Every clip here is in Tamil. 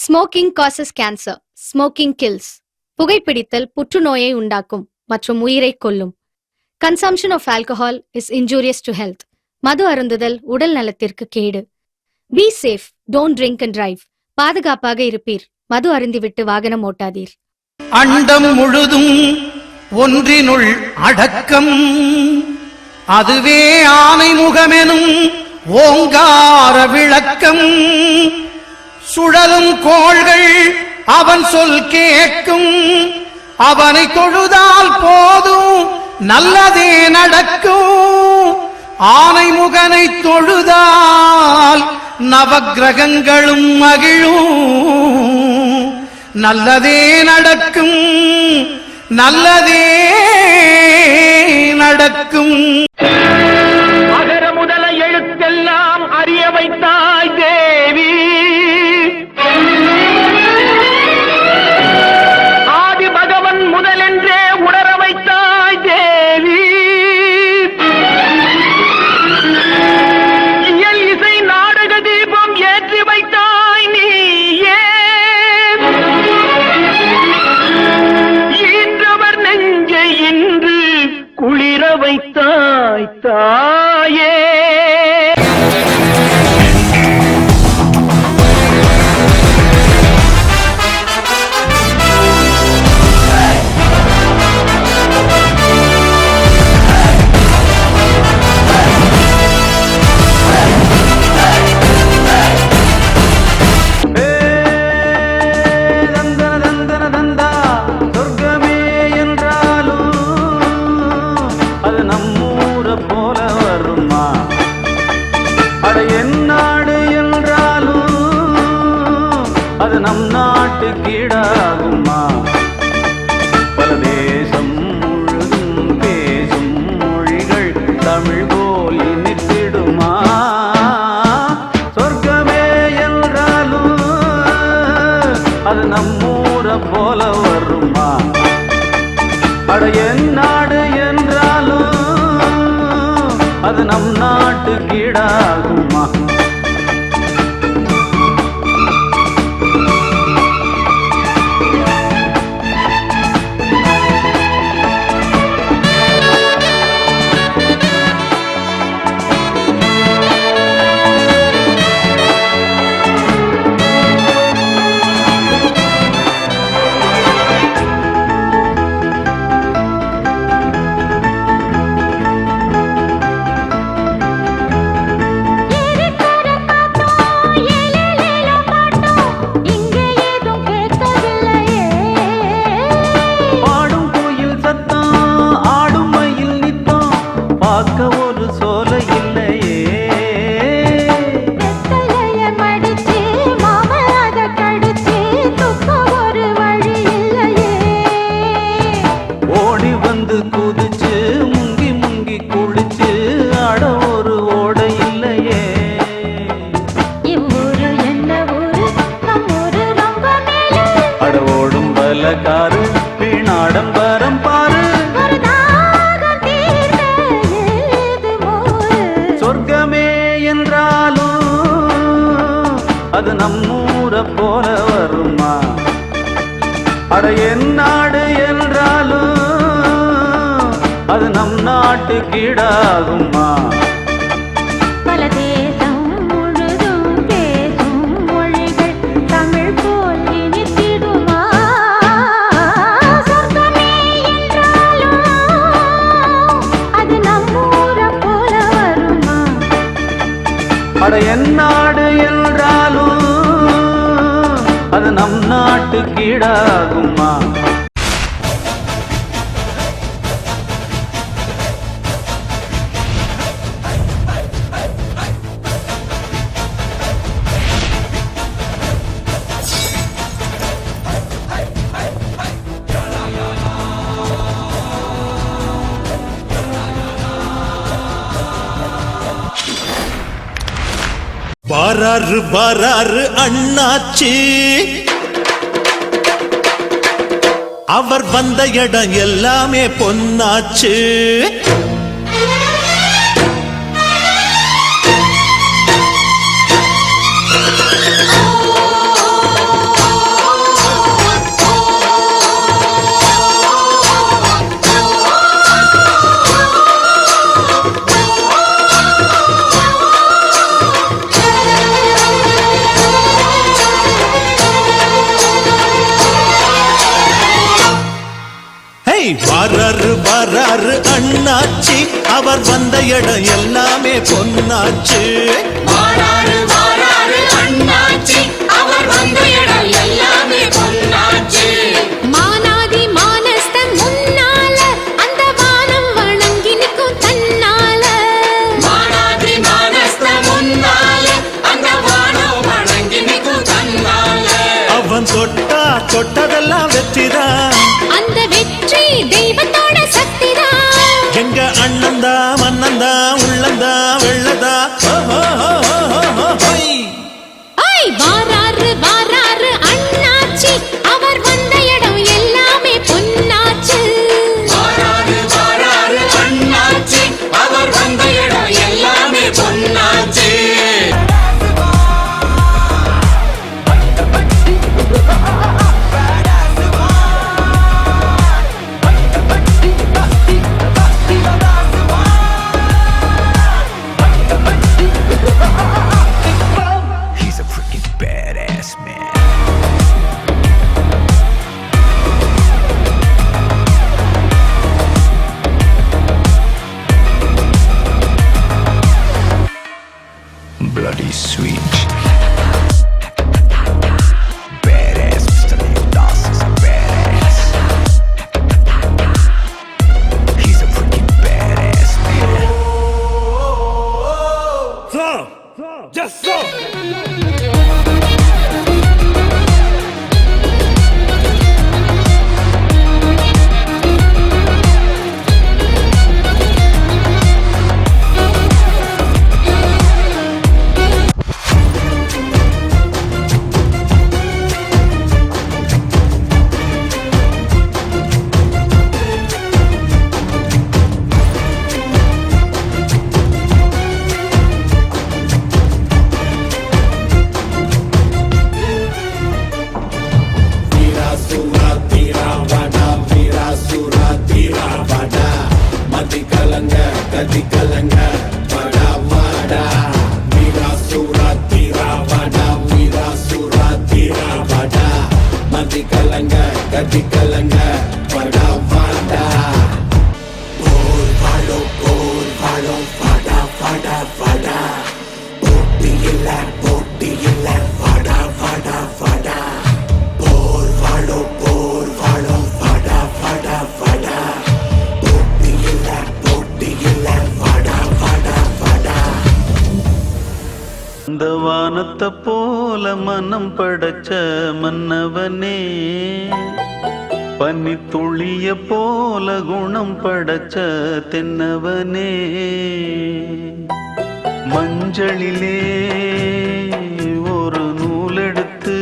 Smoking causes cancer, smoking kills. புகைப்பிடித்தல் புற்றுநோயை உண்டாக்கும் மற்றும் உயிரை கொல்லும். Consumption of alcohol is injurious to health. மது அருந்துதல் உடல் நலத்திற்கு கேடு. Be safe, don't drink and drive. பாதுகாப்பாக இருப்பீர், மது அருந்திவிட்டு வாகனம் ஓட்டாதீர். அண்டம் முழுதும் ஒன்றினுள் அடக்கம், அதுவே ஆனை முகமெனும் ஓங்கார விளக்கம். சுழலும் கோள்கள் அவன் சொல் கேட்கும், அவனை தொழுதால் போதும் நல்லதே நடக்கும். ஆனை முகனை தொழுதால் நவக்கிரகங்களும் மகிழும். நல்லதே நடக்கும், நல்லதே நடக்கும். அகர முதல எழுத்தெல்லாம் அறிய வைத்தாய் தேவி, ஆதி பகவன் முதலென்றே உணர வைத்தாய் தேவி. இயல் இசை நாடக தீபம் ஏற்றி வைத்தாய் நீயே. ஈன்றவர் நெஞ்சை இன்று குளிர வைத்தாய் தாயே. நம் நாட்டு கீழாகுமா? பல தேசம் முழுதும் பேசும் மொழிகள் தமிழ் போல் இனித்திடுமா? சொர்க்கமே என்றாலும் அது நம்மூர போல வருமா? அட என் நாடு என்றாலும் அது நம் நாட்டு கீழாகுமா? சொர்க்கமே என்றாலும் அது நம்மூர போல வருமா? அட என் நாடு என்றாலும் அது நம் நாட்டு கீழாகுமா? பல தேசம் முழுதும் பேசும் மொழிகள் தமிழ் போல் இனித்திடுமா? சொர்க்கமே என்றாலும் அது நம்மூர போல வருமா? அட என் நாடு என்றாலும் அது நம் நாட்டு கீழாகுமா? பாராரு பாராரு அண்ணாச்சி, அவர் வந்த இடம் எல்லாமே பொன்னாச்சு. வாராரு வாராரு அண்ணாச்சி அவர் வந்த இடம் எல்லாமே பொன்னாச்சு வாராரு வாராரு அண்ணாச்சி அவர் வந்த இடம் எல்லாமே பொன்னாச்சு மானாதி மானஸ்தன் முன்னால அந்த வானம் வணங்கி நிற்கும் தன்னால மானாதி மானஸ்த முன்னால அந்த வானம் வணங்கி நிற்கும் தன்னால அவன் தொட்டா தொட்டதெல்லாம் வெற்றிதான் அந்த வெற்றி தெய்வத்தோட சக்திதான் எங்க அண்ணந்தா மன்னந்தா உள்ளந்தா வெள்ளதா ஐ வாராரு வாராரு அண்ணாச்சி அவர் வந்த இடம் எல்லாமே பொன்னாச்சு வாராரு வாராரு அண்ணாச்சி அவர் வந்த இடம் எல்லாமே பொன்னாச்சு He's a freaking badass man. Bloody sweet. Badass, Mr. Leodas is a badass. He's a freaking badass man. அந்த வானத்தை போல மனம் படைச்ச மன்னவனே பனி துளிய போல குணம் படைச்ச தென்னவனே மஞ்சளிலே ஒரு நூலெடுத்து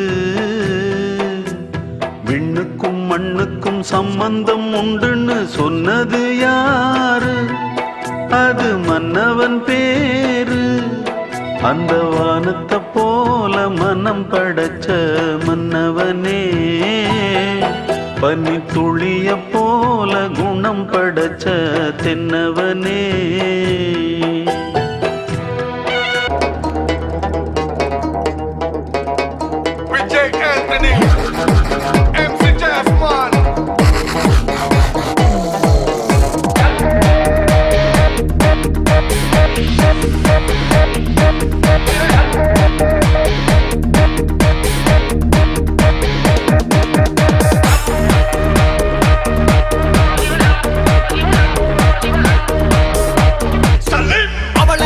விண்ணுக்கும் மண்ணுக்கும் சம்பந்தம் உண்டுன்னு சொன்னது யாரு அது மன்னவன் பேரு அந்த வானத்தை போல மனம் படைச்ச மன்னவனே பனி துளிய போல குணம் படைச்ச தென்னவனே அவளை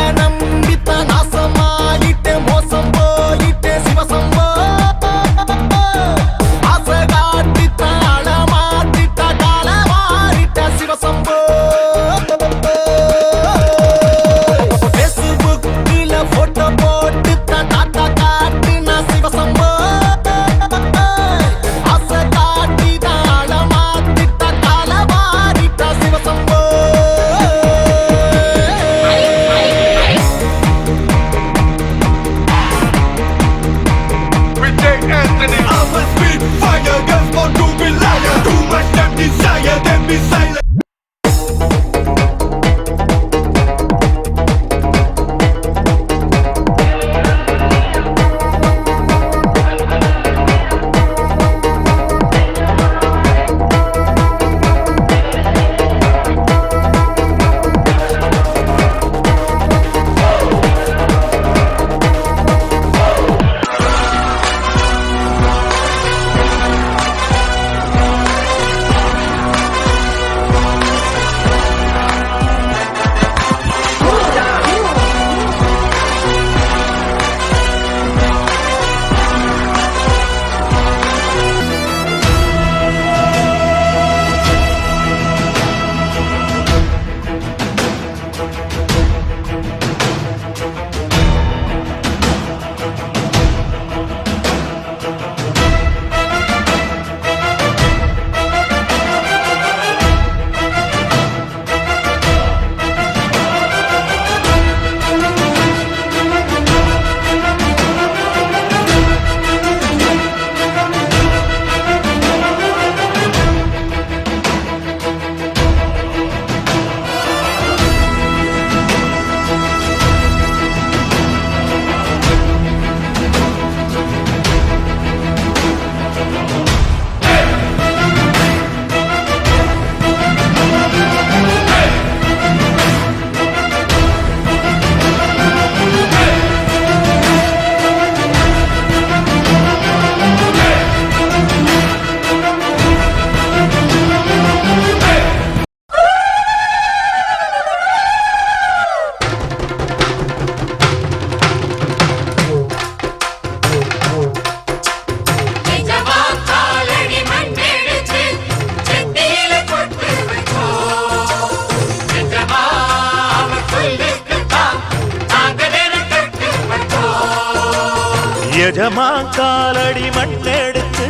நிஜமா காலடி மண்ணெடுத்து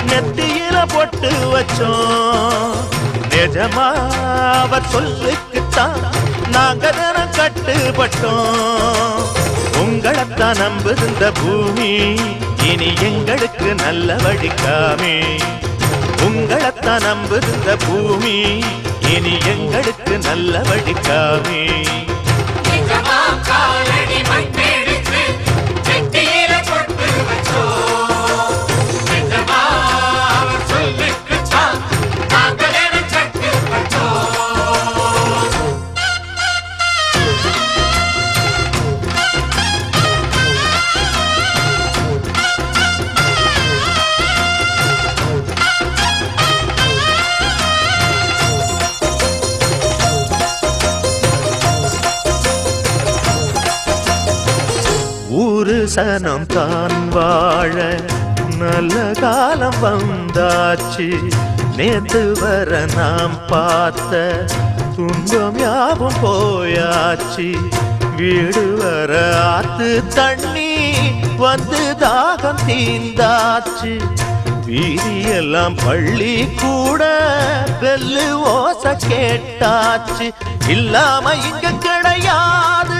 நெத்தியில பொட்டு வச்சோம். நிஜமா அவர் சொல்லுக்குத்தான் நாங்க தினம் கட்டுப்பட்டோம். உங்களைத்தான் நம்புகின்ற பூமி இனி எங்களுக்கு நல்ல வழிக்காமே. உங்களைத்தான் நம்புகின்ற பூமி இனி எங்களுக்கு நல்ல வழிக்காமே. நிஜமா காலடி மண்ணெடுத்து நெத்தியில பொட்டு வச்சோம். நிஜமா அவர் சொல்லுக்குத்தான் நாங்க தினம் கட்டுப்பட்டோம். ஊரு சனம் தான் வாழ நல்ல காலம் வந்தாச்சு. நேத்து வர நாம் பார்த்த துன்பம் யாவும் போயாச்சு. வீடு வர ஆத்து தண்ணி வந்து தாகம் தீந்தாச்சு. வீதியெல்லாம் பள்ளி கூட வெல்லு ஓச கேட்டாச்சு. இல்லாம இங்க கிடையாது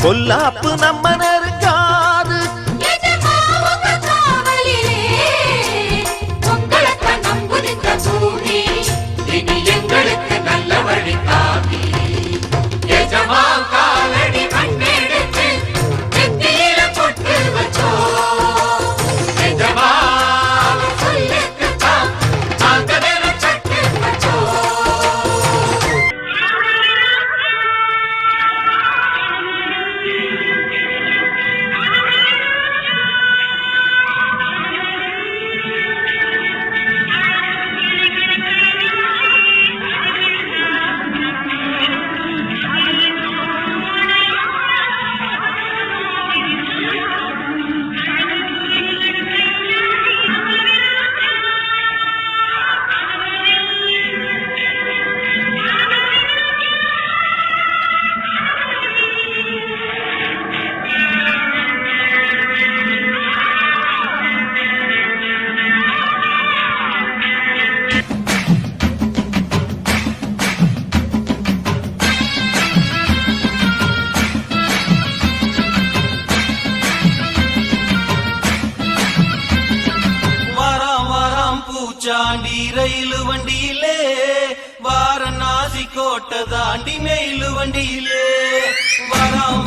கொல்லாப்பு நம்ம நெருங்காது. உங்களைத்தான் நம்புகின்ற பூமி இனி எங்களுக்கு நல்ல வழி காமி. எஜமா காலடி மண்ணெடுத்து நெத்தியில பொட்டு வச்சோம். எஜமா அவர் சொல்லுக்குத்தான் நாங்க தினம் கட்டுப்பட்டோம். பூச்சாண்டி ரயிலு வண்டியிலே வாரணாசி கோட்டை தாண்டி மெயிலு வண்டியிலே வராம்